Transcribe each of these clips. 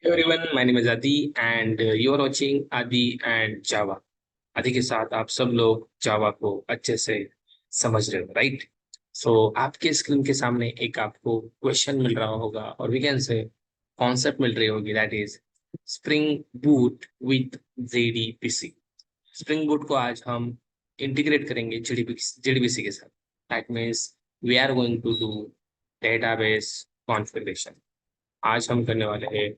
Hey everyone, my name is Adi and you are watching Adi and Java. आदि के साथ आप सब लोग जावा को अच्छे से समझ रहे हो, राइट? सो आपके स्क्रीन के सामने एक आपको क्वेश्चन मिल रहा होगा और वी कैन से कॉन्सेप्ट मिल रही होगी, that is Spring Boot with JDBC. Spring Boot को आज हम इंटीग्रेट करेंगे जेडीबीसी के साथ। That means we are going to do database configuration. आज हम करने वाले हैं,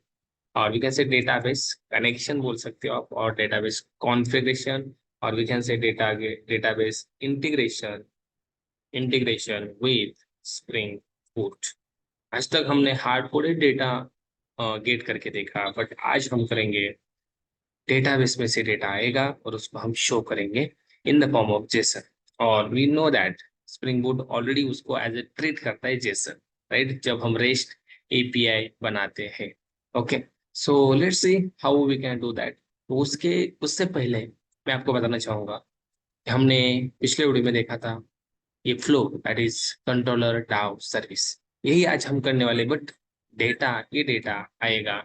और we can say database connection बोल सकते हो आप, और डेटाबेस कॉन्फ़िगरेशन, और we can say database integration integration with Spring Boot. आज तक हमने हार्ड कोडेड डेटा गेट करके देखा, बट आज हम करेंगे डेटाबेस में से डेटा आएगा और उसको हम शो करेंगे in the form of JSON. और we know that spring boot already उसको एज ए ट्रीट करता है जेसन, राइट? जब हम रेस्ट एपीआई बनाते हैं। Okay, so let's see how we can do that. तो उसके उससे पहले मैं आपको बताना चाहूंगा कि हमने पिछले वीडियो में देखा था ये फ्लो, दैट इज कंट्रोलर डाउ सर्विस। यही आज हम करने वाले, बट ये डेटा आएगा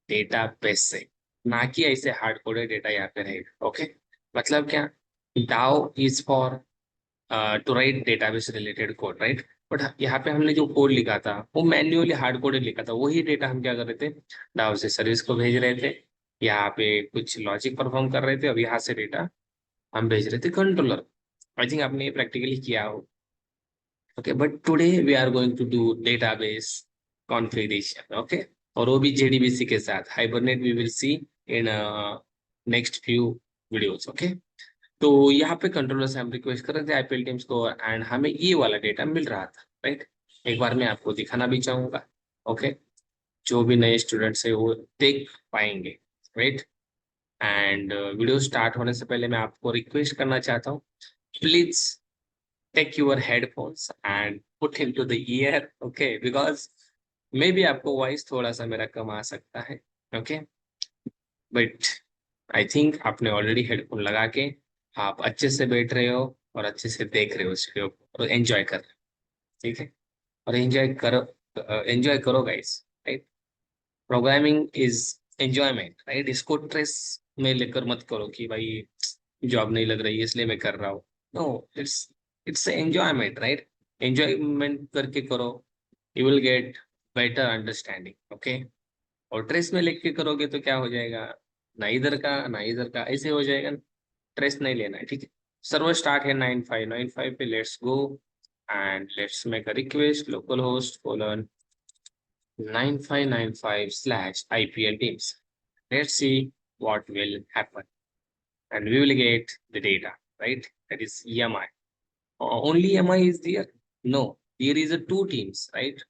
डेटा बेस से, ना कि ऐसे हार्ड कोडेड डेटा यहाँ पे रहेगा। ओके, मतलब क्या? DAO is for to write database related code, right? But यहाँ पे हमने जो कोड लिखा था वो मैन्युअली हार्ड कोडेड लिखा था। वही डेटा हम क्या कर रहे थे, डाउ से सर्विस को भेज रहे थे, यहाँ पे कुछ लॉजिक परफॉर्म कर रहे थे, और यहाँ से डेटा हम भेज रहे थे कंट्रोलर। आई थिंक आपने ये प्रैक्टिकली किया हो। Okay, but today we are going to do database configuration. Okay, और वो भी जेडीबीसी के साथ। Hibernate we will see in next few videos. Okay, तो यहाँ पे कंट्रोलर से हम रिक्वेस्ट कर रहे थे आईपीएल टीम्स को, एंड हमें ये वाला डेटा मिल रहा था, राइट? एक बार मैं आपको दिखाना भी चाहूंगा। ओके, जो भी नए स्टूडेंट्स है वो देख पाएंगे, राइट? एंड वीडियो स्टार्ट होने से पहले मैं आपको रिक्वेस्ट करना चाहता हूँ, please take your headphones and put into the ear, okay? Because maybe आपको वॉइस थोड़ा सा मेरा कम आ सकता है, ओके? बट आई थिंक आपने ऑलरेडी हेडफोन लगा के आप अच्छे से बैठ रहे हो और अच्छे से देख रहे हो इस वीडियो को और एंजॉय कर रहे हो, ठीक है? और एंजॉय करो guys, right? Programming is enjoyment, right? इसको स्ट्रेस में लेकर मत करो कि भाई जॉब नहीं लग रही है इसलिए मैं कर रहा हूँ। No, it's it's enjoyment, right? Enjoyment करके करो, you will get better understanding. Okay, और ट्रेस में लेके करोगे तो क्या हो जाएगा, ना इधर का ऐसे हो जाएगा। ट्रेस नहीं लेना है, ठीक है? सर्वर स्टार्ट है 9595 पे, let's go and let's make a request local host colon 9595/IPL teams. Let's see what will happen. And we will get the data, right? That is EMI. Only EMI is there? No, there is a two teams, right?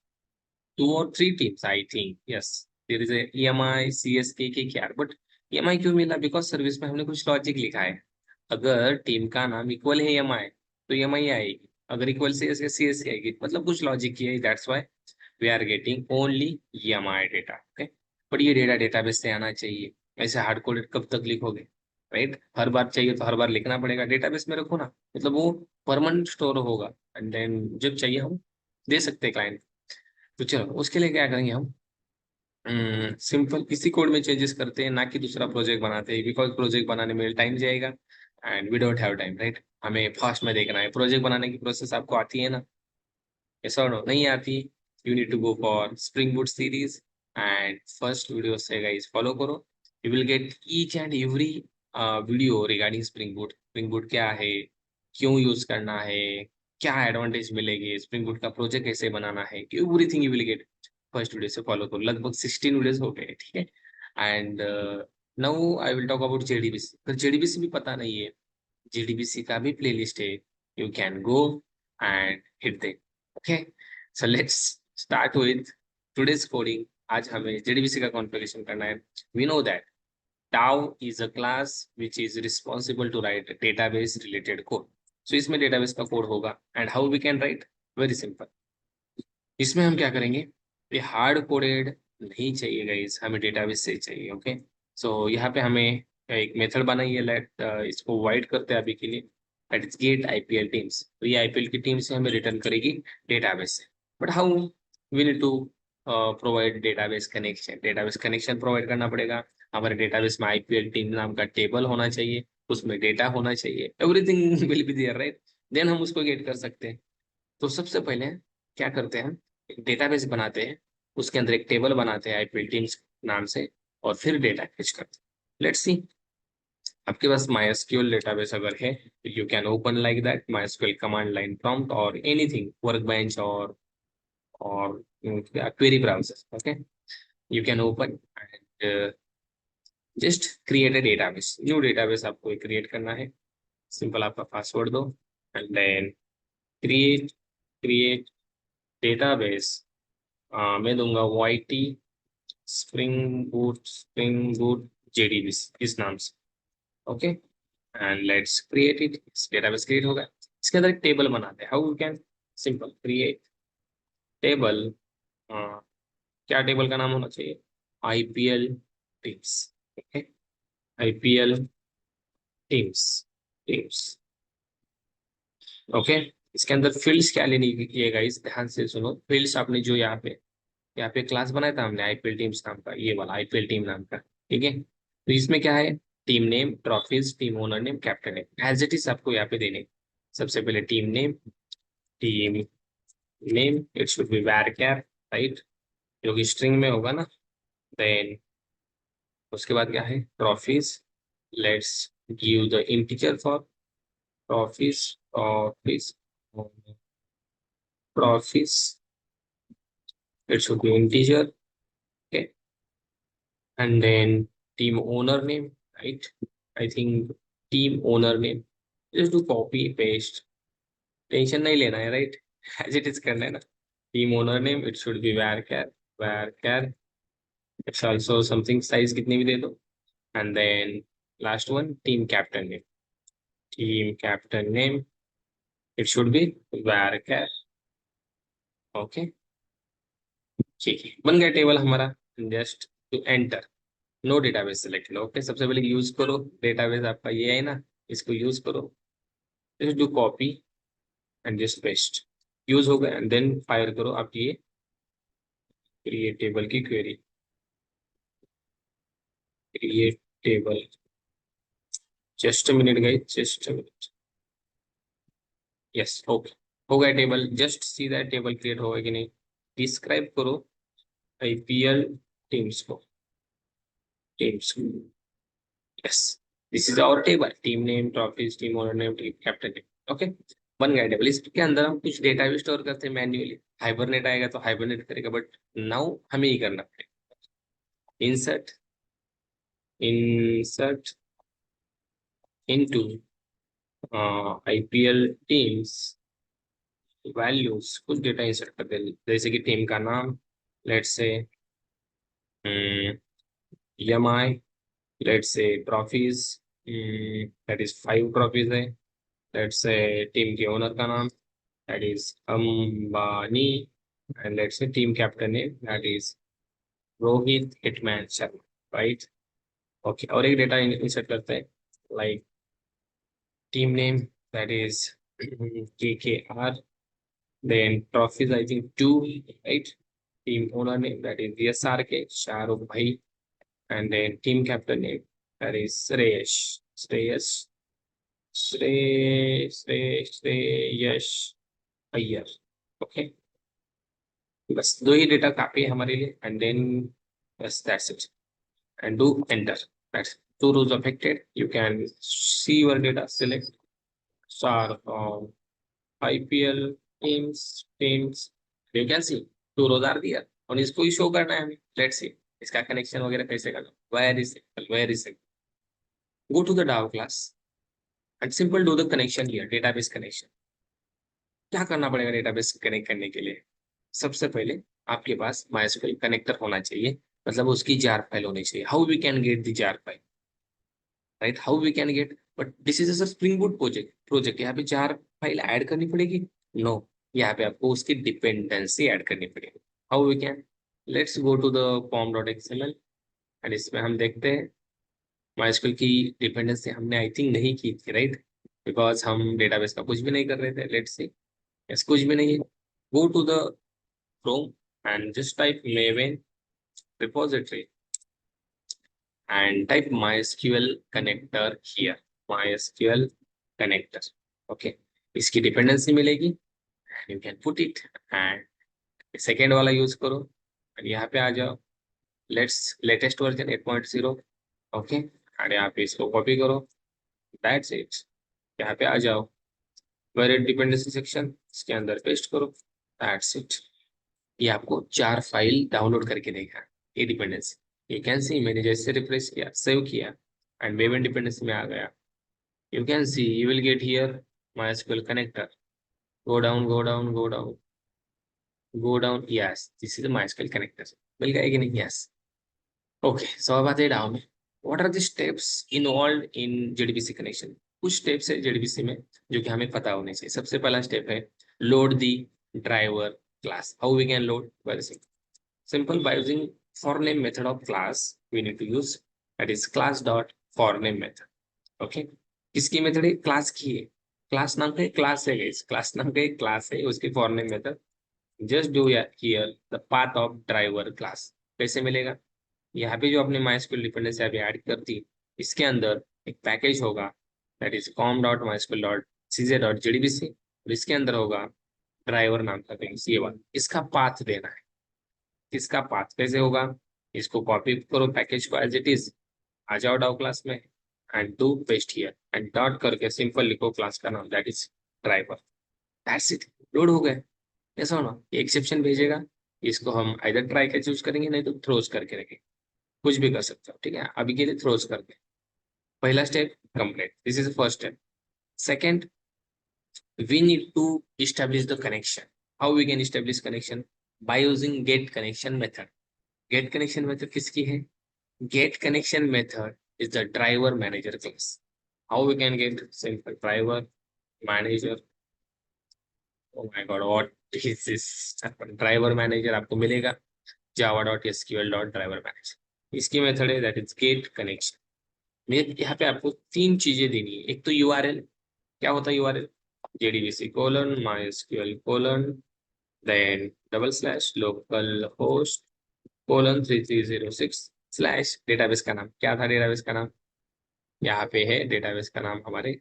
Two or three teams, I think. Yes, there is a EMI, CSK, KKR. But EMI क्यों मिला? Because service में हमने कुछ logic लिखा है। अगर team का नाम इक्वल है EMI तो EMI आएगी, अगर इक्वल CSK आएगी, मतलब कुछ लॉजिक की है, that's why we are getting only EMI data. Okay, but ये डेटा डेटाबेस से आना चाहिए। ऐसे हार्ड कोडेड कब तक लिखोगे, राइट? हर बार चाहिए तो हर बार लिखना पड़ेगा। डेटाबेस में रखो ना, मतलब वो परमानेंट स्टोर होगा, एंड देन जब चाहिए हम दे सकते हैं क्लाइंट। तो चलो उसके लिए क्या करेंगे हम, सिंपल इसी कोड में चेंजेस करते हैं, ना कि दूसरा प्रोजेक्ट बनाते हैं, बिकॉज प्रोजेक्ट बनाने में टाइम जाएगा and we don't have time, right? हमें फास्ट में देखना है। प्रोजेक्ट बनाने की प्रोसेस आपको आती है ना? ऐसा नो नहीं आती? You need to go for Spring Boot series and first video से गाइस फॉलो करो। You will get each and every video regarding Spring Boot. Spring Boot क्या है, क्यों यूज करना है, क्या एडवांटेज मिलेगी, स्प्रिंग बूट का प्रोजेक्ट कैसे बनाना है, everything you will get first video से फॉलो करो। लगभग 16 वीडियोस हो गए, ठीक है? And now I will talk about JDBC. अगर जेडीबीसी भी पता नहीं है, जेडीबीसी का भी प्लेलिस्ट है, you can go and hit that. Okay, so let's start with today's coding. आज हमें जेडीबीसी का कॉन्फ़िगरेशन करना है। We know that Tau is a class which is responsible to write database related code. So इसमें database का code होगा, and how we can write? Very simple. इसमें हम क्या करेंगे, ये हार्ड कोडेड नहीं चाहिए गाइस, हमें डेटाबेस से ही चाहिए। ओके, सो यहाँ पे हमें एक मेथड बनाई है, लेट इसको वाइड करते हैं अभी के लिए, that is gate IPL teams. तो ये आईपीएल की टीम से हमें रिटर्न करेगी डेटाबेस से। But how we need to provide database connection provide करना पड़ेगा। हमारे डेटाबेस में आईपीएल टीम नाम का टेबल होना चाहिए, उसमें डेटा होना चाहिए, everything will be there, right? Then हम उसको गेट कर सकते हैं। तो सबसे पहले क्या करते हैं, एक डेटाबेस बनाते हैं, उसके अंदर एक टेबल बनाते हैं आईपीएल टीम्स नाम से, और फिर डेटा फेच करते हैं। लेट्स सी, आपके पास MySQL डेटाबेस अगर है, you can open like that MySQL command line prompt और एनीथिंग, वर्कबेंच और query browser, okay? You can open and just create a database, new database आपको क्रिएट करना है। सिंपल आपका पासवर्ड दो and then create create database. मैं दूंगा YT spring boot JDBC इस नाम से, okay? And let's create it. Database create होगा, इसके अंदर एक टेबल बनाते हैं। How you can, simple create table. क्या टेबल का नाम होना चाहिए? IPL teams, okay? IPL teams teams, okay? इसके अंदर फील्ड्स क्या लेनी है गाइस, ध्यान से सुनो। फील्ड्स आपने जो यहाँ पे क्लास बनाया था हमने आईपीएल टीम्स नाम का, ये वाला आईपीएल टीम नाम का, ठीक है? तो इसमें क्या है, team name, trophies, team owner name, captain name, as it is आपको यहाँ पे देने। सबसे पहले team name it should be varchar, right? जो कि स्ट्रिंग में होगा ना। देन उसके बाद क्या है, trophies. Let's give the integer for trophies. Trophies trophies it should be integer, okay? And then team owner name, right? I think team owner name, just do copy paste, tension नहीं लेना है, right? As it is करना है ना। Team owner name it should be varchar it's also something, size कितनी भी दे दो। And then last one, team captain name it should be varchar, okay? ठीक है, बन गया टेबल हमारा। Just to enter, no database select लो, ओके? सबसे पहले यूज करो डेटाबेस, आपका ये है ना, इसको यूज करो। Just do copy and just paste, use हो गया। एंड देन फायर करो आप ये क्रिएट टेबल की query, create table. Just a minute guys, just a minute. Yes, okay, हो गया table. Just see that table create होगा कि नहीं। डिस्क्राइब करो IPL teams, yes, this is our table, team name, trophies, team owner name, team captain name, okay? बन गया table. इसके अंदर हम कुछ डेटा भी स्टोर करते हैं मैन्युअली, हाइबरनेट आएगा तो हाइबरनेट करेगा, बट नाउ हमें ही करना पड़ेगा। Insert insert into IPL teams values, कुछ डेटा इंसर्ट कर दे, जैसे कि टीम का नाम, let's say EMI, let's say trophies, that is 5 trophies है। लेट्स से टीम के ओनर का नाम, that is Ambani, and let's say team captain name, that is Rohit hitman Sharma, right? Okay, और एक डेटा इंसर्ट करते हैं, like team name, that is KKR, then trophies I think 2, right? Team owner name, that is SRK, Shahrukh Bhai, and then team captain name, that is Shreyash Iyer, okay? बस दो ही data काफी है हमारे लिए, and then बस that's it, and do enter. That's two rows affected, you can see your data, select star IPL teams, you can see two rows are there, और इसको ही show करना है हमें। लेट्स सी इसका कनेक्शन वगैरह कैसे करना, very simple, go to the DAO class and simple do the connection here, database connection. क्या करना पड़ेगा डेटाबेस कनेक्ट करने के लिए? सबसे पहले आपके पास MySQL कनेक्टर होना चाहिए, मतलब उसकी जार फाइल होनी चाहिए। How we can get the jar file, right? How we can get, but this is a spring boot project यहाँ पे जार फाइल ऐड करनी पड़ेगी? नो, यहाँ पे आपको उसकी डिपेंडेंसी ऐड करनी पड़ेगी। How we can, let's go to the pom.xml, and इसमें हम देखते हैं MySQL की डिपेंडेंसी हमने आई थिंक नहीं की थी, राइट? बिकॉज हम डेटाबेस का कुछ भी नहीं कर रहे थे। लेट्स सी, यस, कुछ भी नहीं है। Go to the Chrome and just type maven repository and type MySQL connector here. MySQL connector. Okay. इसकी डिपेंडेंसी मिलेगी and you can put it and second वाला यूज करो और यहाँ पे आ जाओ लेट्स लेटेस्ट वर्जन 8.0 ओके और यहाँ पे इसको कॉपी करो दैट्स इट यहाँ पे आ जाओ वेरिएबल डिपेंडेंसी सेक्शन इसके अंदर पेस्ट करो दैट्स इट ये आपको 4 फाइल डाउनलोड करके देगा ये डिपेंडेंसी यू कैन सी मैंने जैसे रिफ्रेश किया सेव किया एंड मेवन डिपेंडेंसी में आ गया you can C you will get here MySQL connector go down go down go down go down yes this is the MySQL connector मिल गया कि नहीं yes okay so अब आते हैं डाउन में what are the steps involved in JDBC connection कुछ steps है JDBC में जो कि हमें पता होने चाहिए सबसे पहला स्टेप है load the driver class how we can load very simple by using for name method of class we need to use that is class dot for name method okay किसकी मेथड है class की है class नाम का class है guys class नाम का class है उसकी for name method just do here the path of driver class कैसे मिलेगा यहाँ पे जो आपने MySQL डिपेंडेंसी अभी ऐड कर दी इसके अंदर एक पैकेज होगा दैट इज com.mysql.cj.jdbc और इसके अंदर होगा ड्राइवर नाम का थिंग्स ये वाला इसका पाथ देना है इसका पाथ कैसे होगा इसको कॉपी करो पैकेज को एज इट इज आ जाओ डाउ क्लास में and do paste here and dot करके सिंपल लिखो क्लास का नाम that is driver that's it load हो गए ऐसा होना एक्सेप्शन भेजेगा इसको हम आइदर ट्राई के चूज करेंगे नहीं तो थ्रोज करके रखेंगे कुछ भी कर सकते हो ठीक है अभी के लिए थ्रोज करके पहला step complete this is the first step second we need to establish the connection how we can establish connection by using get connection method get connection method किसकी है get connection method is the driver manager class how we can get simple driver manager oh my god what is this driver manager आपको मिलेगा java.sql.driver-manager इसकी method है that is get connection मैं यहाँ पे आपको 3 चीजें देनी है एक तो यूआरएल क्या होता है URL JDBC colon MySQL colon then double slash local host colon 3306 slash database का नाम क्या था डेटाबेस का नाम यहाँ पे है डेटाबेस का नाम हमारे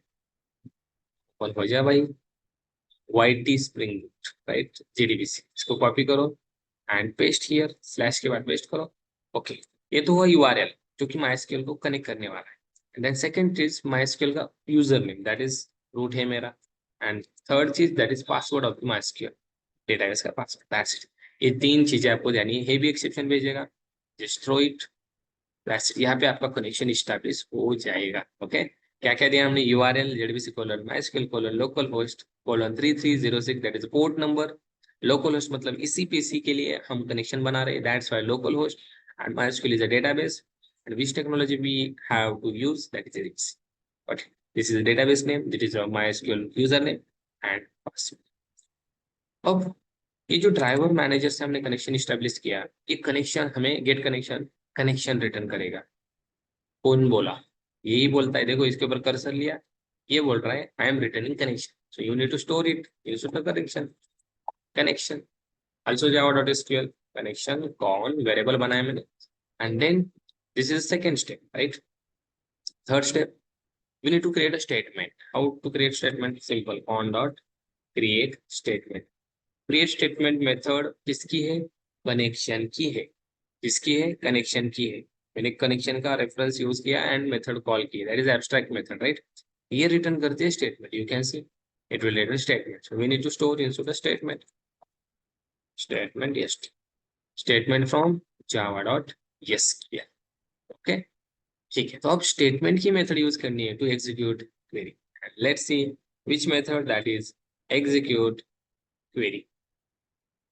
कौन हो जाए भाई YT Spring Boot right JDBC इसको कॉपी करो एंड पेस्ट हियर स्लैश के बाद पेस्ट करो ओके ये तो हुआ यूआरएल जो कि MySQL को कनेक्ट करने वाला है एंड देन सेकंड चीज MySQL का user name that is root है मेरा एंड थर्ड चीज that is password of MySQL database का पासवर्ड दैट्स इट ये 3 चीजें आपको जानी है हेवी एक्सेप्शन भेजेगा just throw it that's it यहाँ पे आपका कनेक्शन एस्टैब्लिश हो जाएगा ओके क्या क्या दिया हमने URL JDBC colon MySQL colon local host colon 3306 that is port number local host मतलब इसी पीसी के लिए हम कनेक्शन बना रहे हैं that's why local host and MySQL is a database and which technology we have to use that is RDBC okay this is the database name this is MySQL user name and password अब ये जो driver manager से हमने connection establish किया ये connection हमें get connection return करेगा कौन बोला यही बोलता है देखो इसके ऊपर कर्सर लिया ये बोल रहा है I am returning connection so you need to store it use the connection also java.sql connection con variable बनाया मैंने and then this is second step right third step we need to create a statement how to create statement simple on dot create statement method किसकी है connection की है किसकी है connection की है मैंने कनेक्शन का रेफरेंस यूज किया एंड मेथड कॉल की that is abstract method right ये रिटर्न करती है statement you can see it will return statement so we need to store into the statement yes statement from java.sql okay ठीक है तो अब statement की method use करनी है to execute query let's see which method that is execute query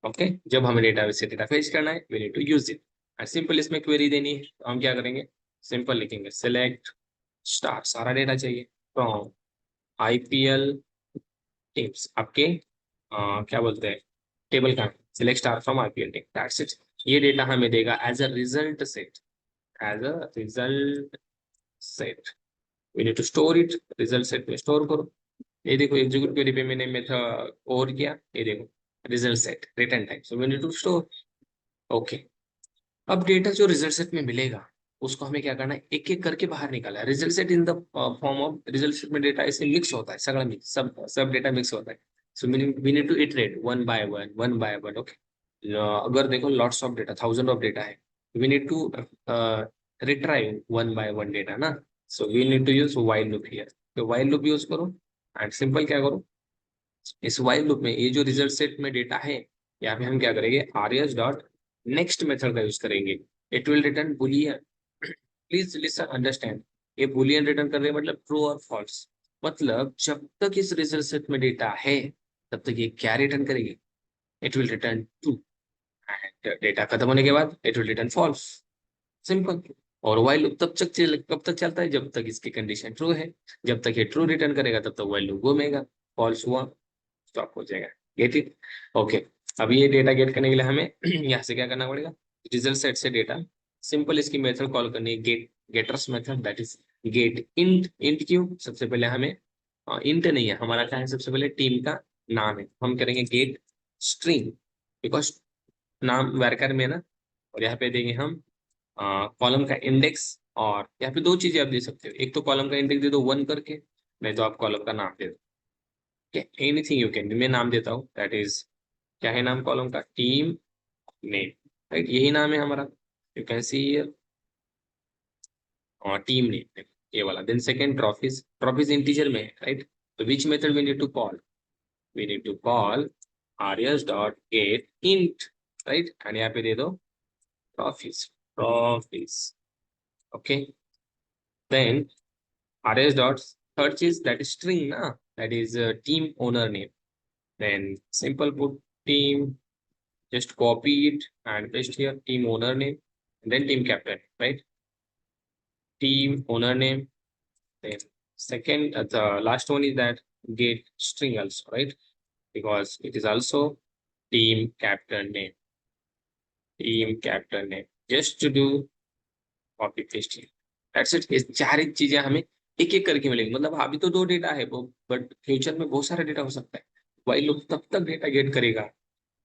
okay जब हमें database से डेटा फेच करना है we need to use it and simple इसमें क्वेरी देनी है तो हम क्या करेंगे सिंपल लिखेंगे सिलेक्ट स्टार सारा डेटा चाहिए फ्रॉम IPL टेब्स आपके क्या बोलते हैं टेबल का select star from IPL tab that's it ये डेटा हमें देगा as a result set we need to store it result set में स्टोर करो ये देखो एग्जीक्यूट क्वेरी पे मैंने मेथड और किया ये देखो result set return type so we need to store okay, अब डेटा जो रिजल्ट सेट में मिलेगा उसको हमें क्या करना है, एक एक करके बाहर निकालना है। Result set in the form of, result set में डेटा ऐसे मिक्स होता है, सगड़ा मिक्स, सब डेटा मिक्स होता है। So we need to iterate one by one. Okay, अगर देखो lots of data, thousand of data है, we need to retrieve one by one data ना। So we need to use while loop here. तो while loop use करो and simple क्या करो, इस while loop में ये जो रिजल्ट सेट में डेटा है, यहाँ पे हम क्या करेंगे, आरएस डॉट नेक्स्ट मेथड का यूज करेंगे। It will return Boolean, please listen understand, ये बुलियन रिटर्न कर रहे हैं मतलब ट्रू और फॉल्स। मतलब जब तक इस रिजल्ट सेट में डेटा है तब तक ये क्या रिटर्न करेगी, it will return true. And data खत्म होने के बाद it will return false, simple. और वाइल लूप कब तक चलता है, जब तक इसकी कंडीशन ट्रू है। जब तक ये ट्रू रिटर्न करेगा तब तक वाइल लूप घूमेगा, फॉल्स हुआ स्टॉप हो जाएगा। Get it? ओके, अब ये डेटा गेट करने के लिए हमें यहाँ से क्या करना पड़ेगा, रिजल्ट सेट से डेटा, सिंपल इसकी मेथड कॉल करनी है, getters method, that is get int. Int क्यों, सबसे पहले हमें इंट नहीं है हमारा, क्या है, सबसे पहले टीम का नाम है, हम करेंगे गेट स्ट्रिंग, बिकॉज नाम वैरकर में ना। और यहाँ पे देंगे हम कॉलम का इंडेक्स। और यहाँ पे दो चीजें आप दे सकते हो, एक तो कॉलम का इंडेक्स दे दो 1 करके, नहीं तो आप कॉलम का नाम दे दो। एनीथिंग यू कैन, मैं नाम देता हूँ, दैट इज, क्या है नाम कॉलम का, टीम नेम, राइट, यही नाम है हमारा। यू कैन सी और टीम नेम, ये वाला। Then second trophies, trophies integer में है, राइट। तो which method we need to call, we need to call RS dot get int, right, and यहाँ पे दे दो trophies, trophies. Okay, then rs dot third is that is string na, that is team owner name. Then simple put team, just copy it and paste here team owner name, and then team captain, right, team owner name. Then second, the last one is that get string also, right, because it is also team captain name, team captain name, just to do copy paste. That's it. ये चार एक चीजें हमें एक एक करके मिलेंगी, मतलब अभी तो दो डेटा है वो, बट फ्यूचर में बहुत सारा डेटा हो सकता है। वही लोग तब तक डेटा गेट करेगा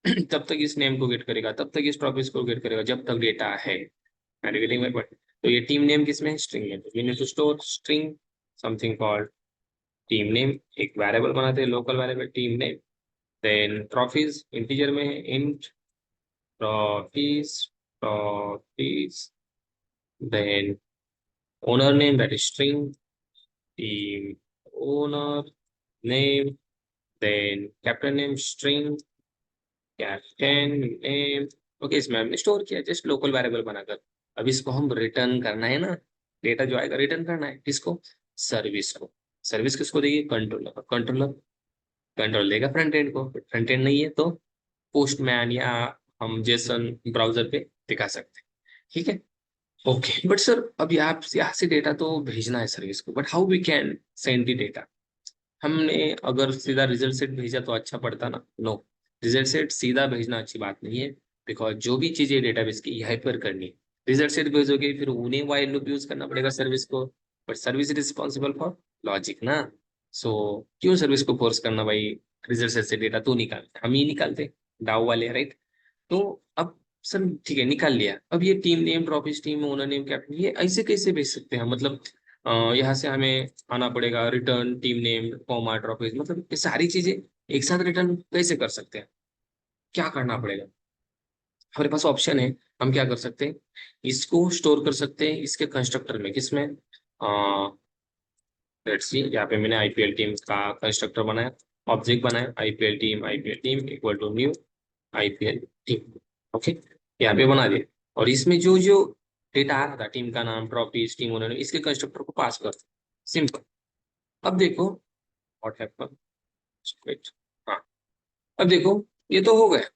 तब तक इस नेम को गेट करेगा, तब तक इस टॉपिक को गेट करेगा, जब तक डेटा है। Getting my point? तो ये टीम नेम किसमें है, स्ट्रिंग में, we need to store string something called team name, एक वेरिएबल बनाते हैं, local variable team name. Then trophies integer में है, int trophies, trophies. Then owner name, that is string, team owner name, then captain name string, captain name। Okay, इसमें हमने store किया just local variable बनाकर। अब इसको हम रिटर्न करना है ना, डेटा जो आएगा रिटर्न करना है, किसको, सर्विस को। सर्विस किसको देगी, कंट्रोलर। कंट्रोलर, कंट्रोल देगा फ्रंट एंड को, फ्रंट एंड नहीं है तो पोस्टमैन या हम जेसन ब्राउजर पे दिखा सकते हैं, ठीक है। ओके, बट सर अब यहाँ से डेटा तो भेजना है सर्विस को, but how we can send the data. हमने अगर सीधा रिजल्ट सेट भेजा तो अच्छा पड़ता ना, नो, रिजल्ट सेट सीधा भेजना अच्छी बात नहीं है, बिकॉज जो भी चीजें डेटाबेस की यहाँ पर करनी है, रिजल्ट सेट भेजोगे फिर उन्हें वाइल लूप यूज करना पड़ेगा सर्विस को, but service is responsible for logic ना। सो क्यों सर्विस को फोर्स करना, भाई रिजल्ट सेट से डेटा तो निकालते, हम ही निकालते, डाउ वाले, राइट। तो अब सर ठीक है निकाल लिया, अब ये team name trophies team owner name captain ये ऐसे कैसे भेज सकते हैं, मतलब यहाँ से हमें आना पड़ेगा return team name comma trophies, मतलब ये सारी चीजें एक साथ रिटर्न कैसे कर सकते हैं, क्या करना पड़ेगा। हमारे पास ऑप्शन है, हम क्या कर सकते हैं, इसको स्टोर कर सकते हैं इसके कंस्ट्रक्टर में, किसमें, लेट्स सी, यहाँ पे मैंने आईपीएल टीम का कंस्ट्रक्टर बनाया, ऑब्जेक्ट बनाया, IPL team equal to new IPL team. Okay, यहाँ पे बना दिया, और इसमें जो जो डेटा आ रहा था, टीम का नाम ट्रॉफीज टीम ओनर, इसके कंस्ट्रक्टर को पास कर, सिंपल। अब देखो व्हाट हैपन, वेट, हाँ, अब देखो ये तो हो गया,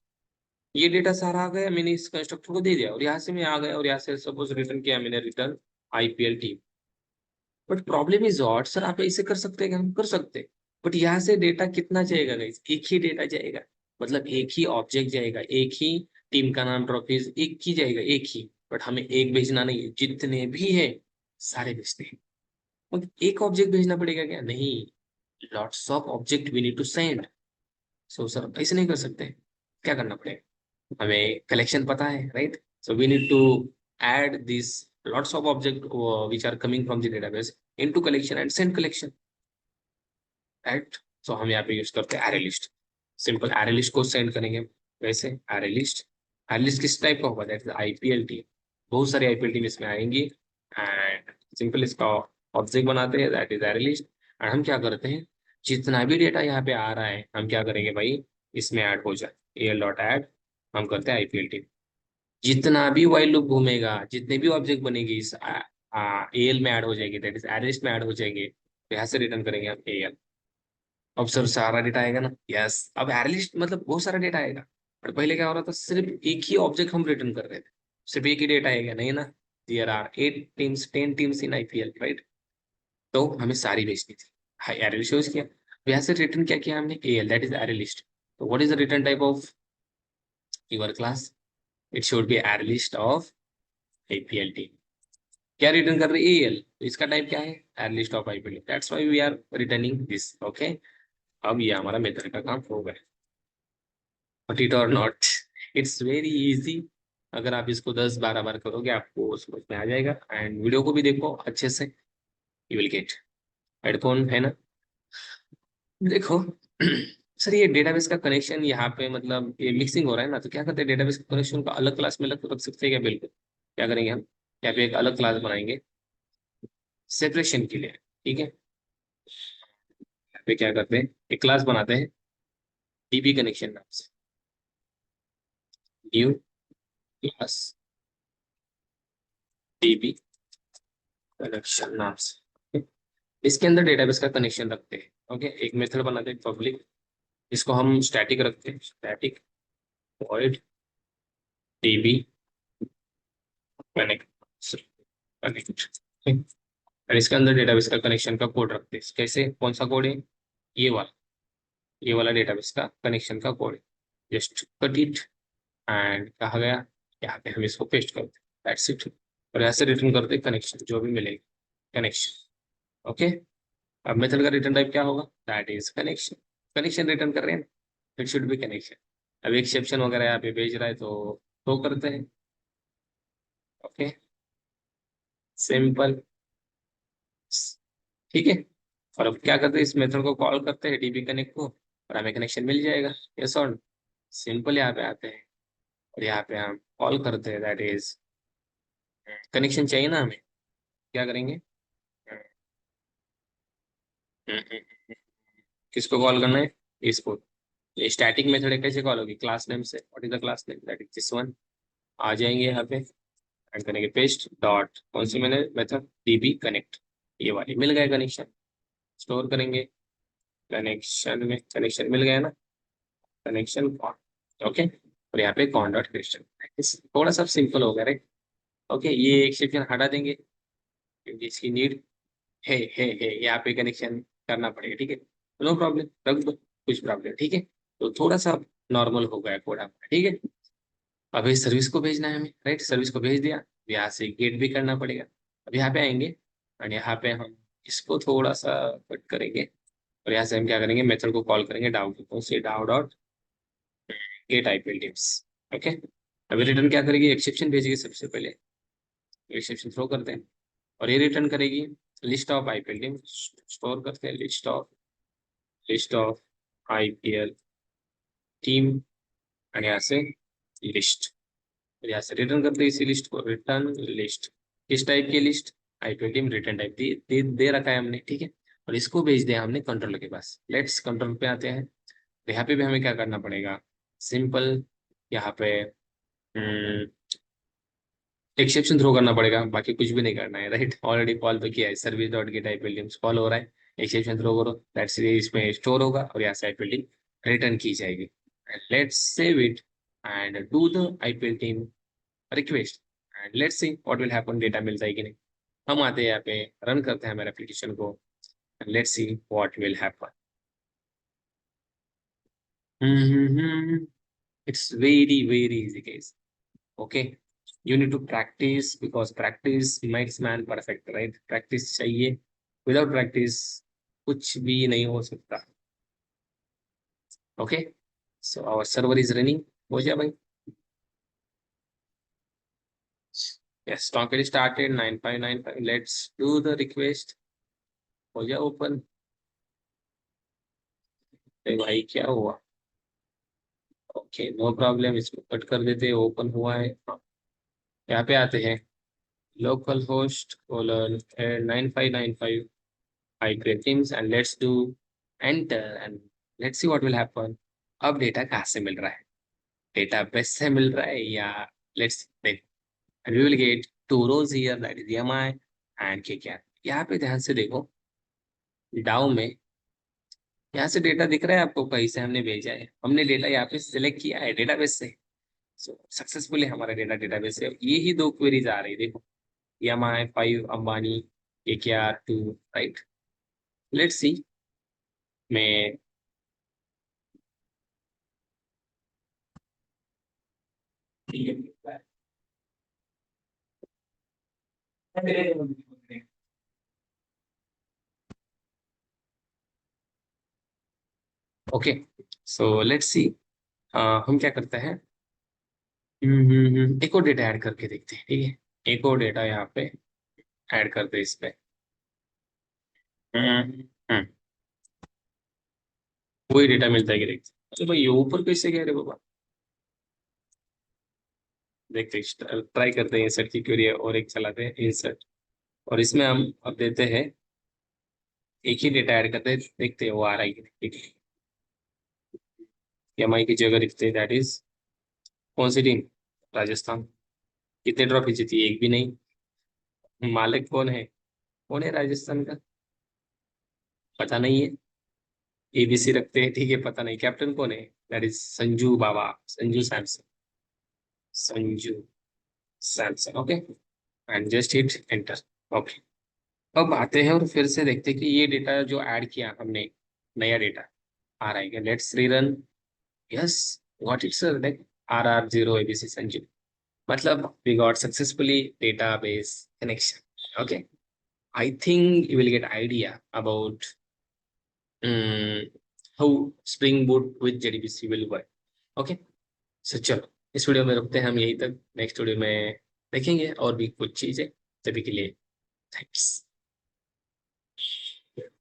ये डेटा सारा आ गया, मैंने इस कंस्ट्रक्टर को दे दिया, और यहाँ से मैं आ गया और यहाँ से सपोज रिटर्न किया मैंने, return IPL team. But problem is what, sir आप ऐसे कर सकते हैं क्या, हम कर सकते हैं, बट यहाँ से डेटा कितना जाएगा गाइस, एक ही डेटा जाएगा, मतलब एक ही ऑब्जेक्ट जाएगा, एक ही टीम का नाम ट्रॉफीज एक ही जाएगा, एक ही। बट हमें एक भेजना नहीं है, जितने भी है सारे भेजते हैं। मतलब एक ऑब्जेक्ट भेजना पड़ेगा क्या, नहीं, lots of object we need to send. So sir ऐसे नहीं कर सकते, क्या करना पड़ेगा, हमें कलेक्शन पता है, right? So we need to add these lots of object which are coming from the database into collection and send collection, right? So हम यहाँ पे यूज करते हैं array list. Simple array list को सेंड करेंगे वैसे array list किस type का होगा? That is IPLT. बहुत सारी IPLT में इसमें आएंगी एंड सिंपल इसका ऑब्जेक्ट बनाते हैं, दैट इज array list. और हम क्या करते हैं, जितना भी डेटा यहाँ पे आ रहा है हम क्या करेंगे भाई, इसमें ऐड हो जाए, al डॉट ऐड, हम करते हैं IPLT. जितना भी वाइल लूप घूमेगा, जितने भी ऑब्जेक्ट बनेगी इस एल में ऐड हो जाएगी, दैट इज एरेस्ट में ऐड हो जाएंगे, तो यहाँ से रिटर्न करेंगे हम एल. अब सर सारा डेटा आएगा ना? यस. अब एरेलिस्ट मतलब बहुत सारा डेटा आएगा. और पहले क्या हो रहा था, सिर्फ एक ही ऑब्जेक्ट हम रिटर्न कर रहे थे, सिर्फ एक ही डेटा आएगा, नहीं ना? There are 8 teams 10 teams in IPL, right? तो हमें सारी भेजनी थी. हाँ, एरेलिस्ट यूज किया. अब यहाँ से रिटर्न क्या किया हमने, एल, दैट इज एरेलिस्ट. तो what is the return type of your class? It should be array list of IPLT. क्या रिटर्न कर रही है, एल, तो इसका टाइप क्या है, array list of IPLT. That's why we are returning this. Okay, अब ये हमारा मेथड का काम हो गया. बट इट और नॉट, इट्स वेरी इजी. अगर आप इसको 10-12 बार करोगे आपको समझ में आ जाएगा. एंड वीडियो को भी देखो अच्छे से, यू विल गेट. हेडफोन है ना? देखो सर ये डेटाबेस का कनेक्शन यहाँ पे मतलब ये मिक्सिंग हो रहा है ना, तो क्या करते हैं, डेटाबेस का कनेक्शन को अलग क्लास में अलग रख सकते हैं क्या? बिल्कुल. क्या करेंगे हम, यहाँ पे एक अलग क्लास बनाएंगे सेपरेशन के लिए, ठीक है? यहाँ पे क्या करते हैं, एक क्लास बनाते हैं DB कनेक्शन नाम से, न्यू क्लास DB कनेक्शन नाम से. इसके अंदर डेटाबेस का कनेक्शन रखते हैं. ओके, एक मेथड बनाते हैं पब्लिक, इसको हम स्टैटिक रखते हैं, static void DB connect connect. और इसके अंदर डेटाबेस का कनेक्शन का कोड रखते हैं. कैसे, कौन सा कोड है, ये वाला, ये वाला डेटाबेस का कनेक्शन का कोड है. जस्ट कट इट एंड कहा गया, यहाँ पे हम इसको पेस्ट करते हैं, दैट्स इट. और यहाँ से रिटर्न करते हैं कनेक्शन, जो भी मिलेगा कनेक्शन. ओके, अब मेथड का रिटर्न टाइप क्या होगा, that is connection. Connection return कर रहे हैं ना, इट शुड बी कनेक्शन. अब एक्सेप्शन वगैरह यहाँ पे भेज रहा है तो करते हैं. ओके, सिंपल, ठीक है. और अब क्या करते हैं, इस मेथड को कॉल करते हैं DB कनेक्ट को, और हमें कनेक्शन मिल जाएगा. यस और सिंपल, यहाँ पे आते हैं और यहाँ पे हम कॉल करते हैं, दैट इज कनेक्शन चाहिए ना हमें, क्या करेंगे, किसको कॉल करना है, इसको. ये स्टैटिक मेथड है, कैसे कॉल होगी, क्लास नेम से. What is the class name, that is this one. आ जाएंगे यहाँ पे एंड करेंगे पेस्ट डॉट, कौन सी मैंने मेथड, DB कनेक्ट, ये वाली. मिल गया कनेक्शन, स्टोर करेंगे कनेक्शन में, कनेक्शन मिल गया ना, कनेक्शन कॉन. ओके, और यहाँ पे कॉन डॉट क्वेश्चन. थोड़ा सा सिंपल हो गया, राइट? ओके, ये एक सेक्शन हटा देंगे क्योंकि इसकी नीड है यहाँ पे कनेक्शन करना पड़ेगा, ठीक है? नो प्रॉब्लम, रख दो, कुछ प्रॉब्लम, ठीक है? तो थोड़ा सा नॉर्मल हो गया कोड आपका, ठीक है? अभी सर्विस को भेजना है हमें, राइट? सर्विस को भेज दिया, यहाँ से गेट भी करना पड़ेगा. अब यहाँ पे आएंगे और यहाँ पे हम इसको थोड़ा सा कट करेंगे, और यहाँ से हम क्या करेंगे, मेथड को कॉल करेंगे डाउ, तो से डाउ dot gate IPL tips. Okay, अभी रिटर्न क्या करेगी, एक्सेप्शन भेजेगी सबसे पहले, एक्सेप्शन थ्रो करते हैं. और ये रिटर्न करेगी list of IPL team, store करते हैं लिस्ट ऑफ IPL टीम, और यहाँ से लिस्ट, यहाँ से रिटर्न करते हैं इसी लिस्ट को, रिटर्न लिस्ट. किस टाइप की list, IPL team return type दे रखा है हमने, ठीक है? और इसको भेज दिया हमने कंट्रोलर के पास. लेट्स कंट्रोल पे आते हैं, तो यहाँ पे भी हमें क्या करना पड़ेगा, सिंपल, यहाँ पे एक्सेप्शन थ्रो करना पड़ेगा, बाकी कुछ भी नहीं करना है, राइट? ऑलरेडी कॉल तो किया है, service dot gate IPL teams call हो रहा है, एक्सेप्शन थ्रो करो, दैट्स इसमें स्टोर होगा और यहाँ से IPL टीम रिटर्न की जाएगी. Let's save it and do the IPL team request and let's see what will happen, data मिलता है कि नहीं. हम आते हैं यहाँ पे, रन करते हैं हमारे एप्लीकेशन को, and let's see what will happen. It's very easy case. Okay, you need to practice because practice makes man perfect, right? practice चाहिए, without practice कुछ भी नहीं हो सकता. Okay, so our server is running. हो गया भाई. Yes, docket started 9595. Let's do the request. हो जाए ओपन। भाई क्या हुआ? ओके, नो प्रॉब्लम, इसको कट कर देते हैं। ओपन हुआ है, हाँ। यहाँ पे आते हैं, local host colon 9595 I create teams and let's do enter and let's see what will happen. अब डेटा कहाँ से मिल रहा है? डेटा बेस से मिल रहा है या let's देख, and we will get two rows here, that is EMI and KKR. यहाँ पे ध्यान से देखो, डाउ में यहाँ से डेटा दिख रहा है आपको, कहीं से हमने भेजा है, हमने डेटा यहाँ पे सिलेक्ट किया है डेटाबेस से। सो सक्सेसफुली हमारा डेटा डेटाबेस से ये ही दो क्वेरीज आ रही, देखो, EMI 5 Ambani KKR 2, right. Let's see, मैं ओके, सो लेट्स सी, हम क्या करते हैं, एक और डेटा ऐड करके देखते हैं, ठीक है। एक और डेटा यहाँ पे ऐड करते हैं इस पे। हम्म, हम्म, वही डेटा मिलता है कि देखते हैं। अच्छा भाई, ये ऊपर कैसे गया रे बाबा? देखते हैं, ट्राई करते हैं, इंसर्ट की क्वेरी है और एक चलाते हैं इंसर्ट, और इसमें हम अब देते हैं, एक ही डेटा ऐड करते हैं, देखते हैं वो आ रहा है कि नहीं, ठीक है। EMI की जगह लिखते हैं, दैट इज कौन सी टीम? राजस्थान। कितने ट्रॉफी जीती? एक भी नहीं। मालिक कौन है? कौन है राजस्थान का? पता नहीं है। ABC रखते हैं, ठीक है, पता नहीं। कैप्टन कौन है? That is Sanju Baba, Sanju Samson, Sanju Samson, okay. And just hit enter, okay. अब आते हैं और फिर से देखते हैं कि ये डेटा जो ऐड किया हमने, नया डेटा आ रहा है क्या? Let's rerun. Yes, what it's like, RR0 ABC Sanju, मतलब we got successfully database connection, okay. I think you will get idea about how Spring Boot with JDBC will work. Okay, so चलो, इस video में रुकते हैं हम यहीं तक। Next video में देखेंगे और भी कुछ चीजें। तभी के लिए थैंक्स।